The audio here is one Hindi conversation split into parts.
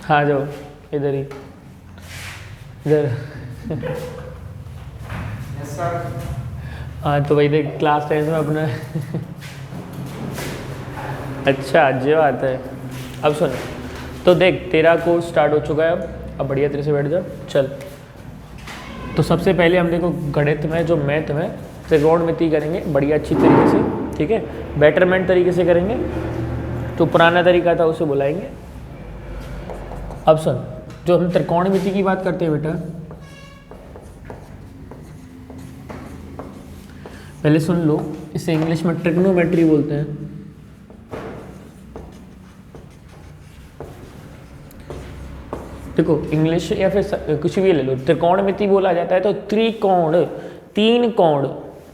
हाँ जाओ इधर ही, इधर। हाँ तो भाई देख क्लास 10 में अपना अच्छा जो आता है। अब सुन, तो देख तेरा कोर्स स्टार्ट हो चुका है अब बढ़िया तरह से बैठ जा। चल तो सबसे पहले हम देखो गणित में जो मैथ में त्रिकोणमिति करेंगे बढ़िया अच्छी तरीके से, ठीक है, बेटरमेंट तरीके से करेंगे। तो पुराना तरीका था उसे बुलाएंगे। अब सुन, जो हम त्रिकोणमिति की बात करते हैं बेटा, पहले सुन लो, इसे इंग्लिश में ट्रिग्नोमेट्री बोलते हैं। देखो इंग्लिश या फिर कुछ भी ले लो, त्रिकोणमिति बोला जाता है तो त्रिकोण, तीन कोण,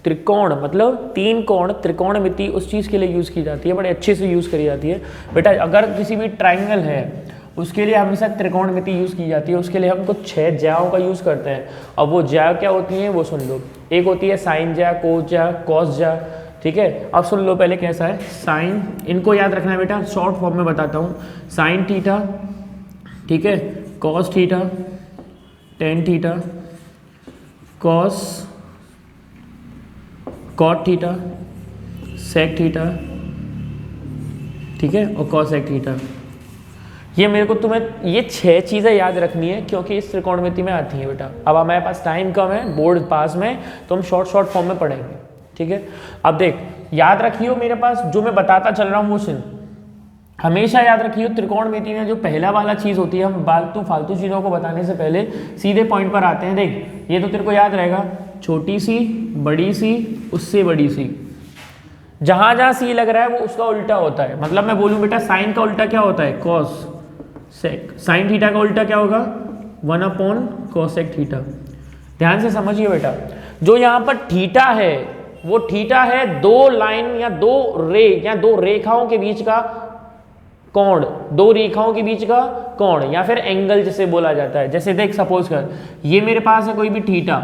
त्रिकोण मतलब तीन कोण, त्रिकोणमिति उस चीज़ के लिए यूज़ की जाती है, बड़े अच्छे से यूज़ करी जाती है बेटा। अगर किसी भी ट्राइंगल है उसके लिए हमेशा त्रिकोणमिति यूज़ की जाती है, उसके लिए हम कुछ 6 ज्याओं का यूज़ करते हैं। अब वो ज्या क्या होती हैं वो सुन लो। एक होती है साइन ज्या, कोस ज्या, कॉस ज्या, ठीक है। अब सुन लो पहले कैसा है साइन, इनको याद रखना है बेटा, शॉर्ट फॉर्म में बताता हूँ। साइन थीटा, ठीक है, cos theta, tan theta, cos cot theta, sec theta, ठीक है, और कॉसेक थीटा। ये मेरे को तुम्हें ये 6 चीज़ें याद रखनी है क्योंकि इस त्रिकोणमिति में आती हैं बेटा। अब हमारे पास टाइम कम है, बोर्ड पास में, तो हम शॉर्ट फॉर्म में पढ़ेंगे, ठीक है। अब देख याद रखियो, मेरे पास जो मैं बताता चल रहा हूँ वो सुन, हमेशा याद रखियो त्रिकोणमिति में जो पहला वाला चीज़ होती है, हम फालतू चीज़ों को बताने से पहले सीधे पॉइंट पर आते हैं। देख ये तो तेरे को याद रहेगा, छोटी सी, बड़ी सी, उससे बड़ी सी, जहाँ जहाँ सी लग रहा है वो उसका उल्टा होता है। मतलब मैं बोलूँ बेटा साइन का उल्टा क्या होता है, कॉस सेक। साइन थीटा का उल्टा क्या होगा, 1 कोसेक थीटा। ध्यान से समझिए बेटा, जो यहाँ पर थीटा है वो थीटा है 2 लाइन या 2 रे या 2 रेखाओं के बीच का कोण, 2 रेखाओं के बीच का कोण या फिर एंगल जिसे बोला जाता है। जैसे देख सपोज कर ये मेरे पास है कोई भी थीटा,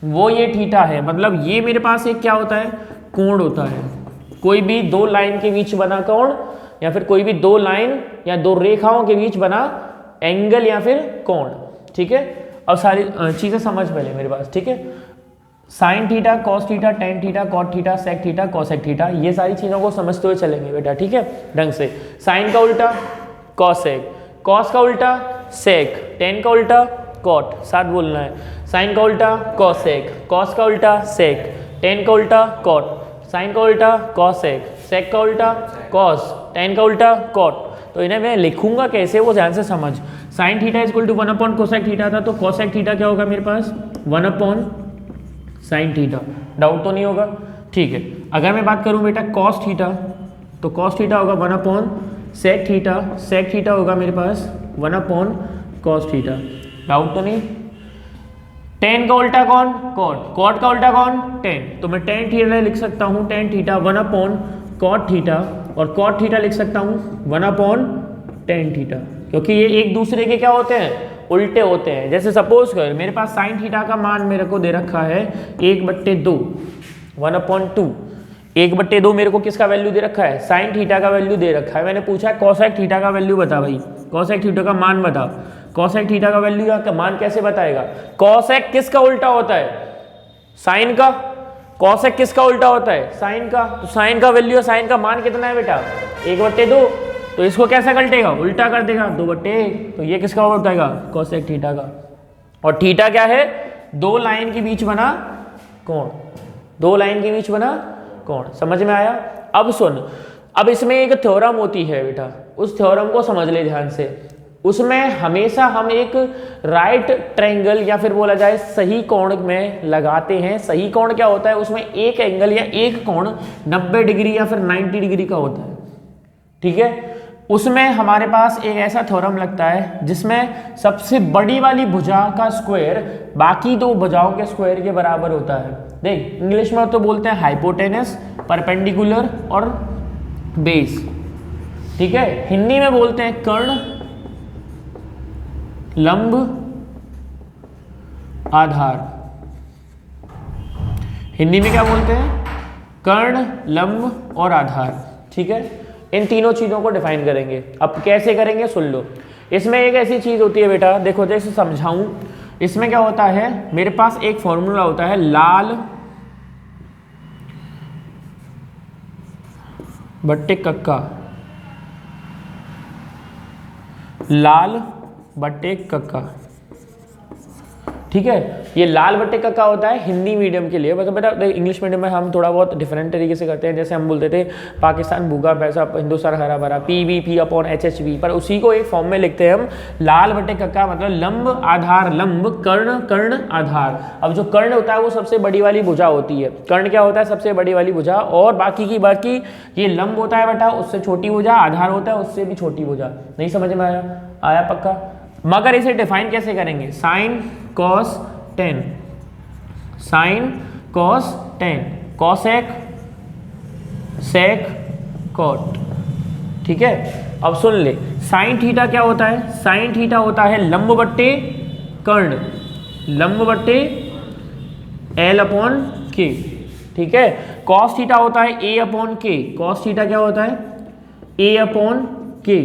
वो ये थीटा है, मतलब ये मेरे पास एक क्या होता है, कोण होता है। कोई भी 2 लाइन के बीच बना कोण या फिर कोई भी 2 लाइन या 2 रेखाओं के बीच बना एंगल या फिर कोण, ठीक है। अब सारी चीज़ें समझ पहले मेरे पास, ठीक है। Sine theta, cos theta, tan theta, cot theta, sec theta, cosec theta, ये सारी चीज़ों को समझते हुए चलेंगे बेटा, ठीक है, ढंग से। साइन का उल्टा कॉसेक, कॉस का उल्टा सेक, टेन का उल्टा कॉट, साथ बोलना है। साइन का उल्टा कॉसेक, कॉस का उल्टा सेक, टेन का उल्टा कॉट, साइन का उल्टा कॉसेक, सेक का उल्टा कॉस, टेन का उल्टा कॉट। तो इन्हें मैं लिखूंगा कैसे वो ध्यान से समझ। Sine theta is equal to 1 cosec theta था, तो कोसेक थीटा क्या होगा मेरे पास, 1 साइन थीटा। डाउट तो नहीं होगा, ठीक है। अगर मैं बात करूं बेटा कॉस थीटा, तो कॉस थीटा होगा 1 सेक थीटा, सेक थीटा होगा मेरे पास 1 कॉस थीटा। डाउट तो नहीं। टेन का उल्टा कौन, कॉट, कॉट का उल्टा कौन, टेन, तो मैं टेन थीटा लिख सकता हूँ, टेन थीटा 1 कॉट थीटा, और कॉट थीटा लिख सकता हूँ 1 टेन थीटा, क्योंकि ये एक दूसरे के क्या होते हैं, उल्टे होते हैं। जैसे सपोज कर मेरे पास साइन थीटा का मान मेरे को दे रखा है 1/2, 1/2, 1/2 मेरे को किसका वैल्यू दे रखा है, साइन थीटा का वैल्यू दे रखा है। मैंने पूछा है कॉसेक थीटा का वैल्यू बता भाई, कॉसेक थीटा का मान बता। कॉसेक थीटा का वैल्यू या मान कैसे बताएगा, कॉसेक किसका उल्टा होता है, साइन का। कॉसेक किसका उल्टा होता है, साइन का। तो साइन का वैल्यू, साइन का मान कितना है बेटा, 1/2, तो इसको कैसा कल्टेगा, उल्टा कर देगा, 2/1, तो ये किसका उल्टाएगा, कॉसेक थीटा का। और थीटा क्या है, 2 लाइन के बीच बना कोण, 2 लाइन के बीच बना कोण। समझ में आया। अब सुन, अब इसमें एक थ्योरम होती है बेटा, उस थ्योरम को समझ ले ध्यान से। उसमें हमेशा हम एक राइट ट्रायंगल या फिर बोला जाए सही कोण में लगाते हैं। सही कोण क्या होता है, उसमें एक एंगल या एक कोण 90 डिग्री या फिर 90 डिग्री का होता है, ठीक है। उसमें हमारे पास एक ऐसा थ्योरम लगता है जिसमें सबसे बड़ी वाली भुजा का स्क्वायर बाकी 2 भुजाओं के स्क्वायर के बराबर होता है। देख इंग्लिश में तो बोलते हैं हाइपोटेनस, परपेंडिकुलर और बेस, ठीक है। हिंदी में बोलते हैं कर्ण, लंब, आधार। हिंदी में क्या बोलते हैं, कर्ण, लंब और आधार, ठीक है। इन तीनों चीजों को डिफाइन करेंगे। अब कैसे करेंगे सुन लो। इसमें एक ऐसी चीज होती है बेटा, देखो जैसे समझाऊं, इसमें क्या होता है, मेरे पास एक फॉर्मूला होता है लाल बट्टे कक्का, लाल बट्टे कक्का, ठीक है। ये लाल बट्टे कक्का होता है हिंदी मीडियम के लिए, मतलब बेटा इंग्लिश मीडियम में हम थोड़ा बहुत डिफरेंट तरीके से करते हैं, जैसे हम बोलते थे पाकिस्तान भूखा पैसा, हिंदुस्तान हरा भरा, PVP अपॉन HHV, पर उसी को एक फॉर्म में लिखते हैं हम लाल बट्टे कक्का, मतलब लंब आधार, लंब कर्ण, कर्ण आधार। अब जो कर्ण होता है वो सबसे बड़ी वाली भुजा होती है, कर्ण क्या होता है, सबसे बड़ी वाली भुजा, और बाकी की बाकी ये लंब होता है बेटा उससे छोटी भुजा, आधार होता है उससे भी छोटी भुजा। नहीं समझ में आया पक्का। मगर इसे डिफाइन कैसे करेंगे, sine cos tan, sine cos tan, cosec sec cot, ठीक है। अब सुन ले, साइन थीटा क्या होता है, साइन थीटा होता है लंब बट्टे कर्ण, लंब बट्टे L अपॉन के, ठीक है। कॉस थीटा होता है A अपॉन के, कॉस थीटा क्या होता है A अपॉन के।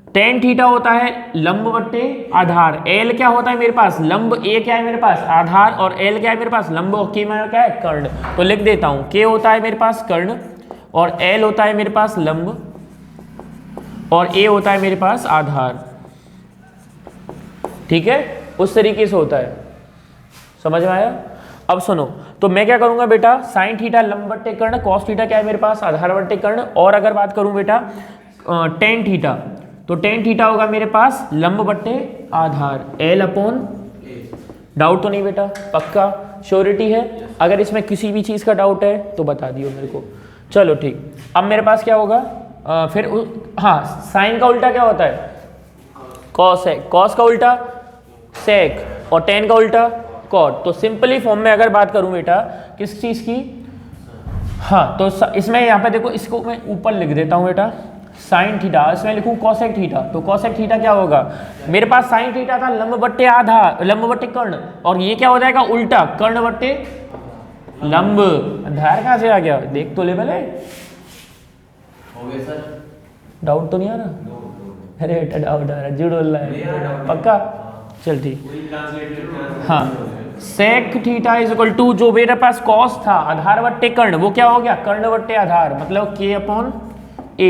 टेन थीटा होता है लंब बट्टे आधार, एल क्या होता है मेरे पास, लंब, ए क्या है मेरे पास आधार, और एल क्या है मेरे पास लंब, और के मेरा क्या है कर्ण। तो लिख देता हूं, के होता है मेरे पास कर्ण, और एल होता है मेरे पास लंब, और ए होता है मेरे पास आधार, ठीक है। उस तरीके से होता है, समझ में आया। अब सुनो, तो मैं क्या करूंगा बेटा, साइन थीटा लंब बट्टे कर्ण, कॉस थीटा क्या है मेरे पास आधार बट्टे कर्ण, और अगर बात करूं बेटा टेन थीटा, तो टेन थीटा होगा मेरे पास लंब बट्टे आधार, L अपॉन, डाउट तो नहीं बेटा, पक्का श्योरिटी है। अगर इसमें किसी भी चीज़ का डाउट है तो बता दियो मेरे को। चलो ठीक, अब मेरे पास क्या होगा फिर हाँ, साइन का उल्टा क्या होता है कॉस है, कॉस का उल्टा सेक, और टेन का उल्टा कॉट। तो सिंपली फॉर्म में अगर बात करूं बेटा किस चीज़ की, हाँ, तो इसमें यहाँ पे देखो, इसको मैं ऊपर लिख देता हूँ बेटा, साइन थीटा, इसमें लिखूं कोसेक थीटा, तो कोसेक थीटा क्या होगा, मेरे पास साइन थीटा था लंब बट्टे आधार, लंब बट्टे कर्ण, और ये क्या हो जाएगा उल्टा, कर्ण बट्टे लंब। आधार कहां से आ गया, देख तो ले पहले, हो गया सर, डाउट तो नहीं आ रहा, अरे बेटा डाउट आ रहा है, झूठ बोल रहा है पक्का, चल ठीक। हाँ, sec theta is equal to, जो मेरे पास कॉस था आधार बट्टे कर्ण, वो क्या हो गया कर्ण बट्टे आधार, मतलब के अपॉन ए।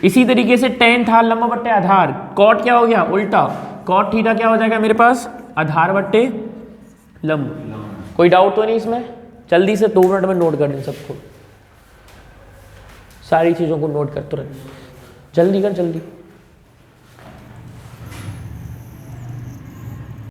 इसी तरीके से टेन था लंब बट्टे आधार, कॉट क्या हो गया उल्टा, कॉट थीटा क्या हो जाएगा मेरे पास आधार बट्टे लंब। कोई डाउट तो नहीं इसमें, जल्दी से 2 मिनट में नोट कर दें सबको, सारी चीज़ों को नोट कर तुरंत, जल्दी कर जल्दी।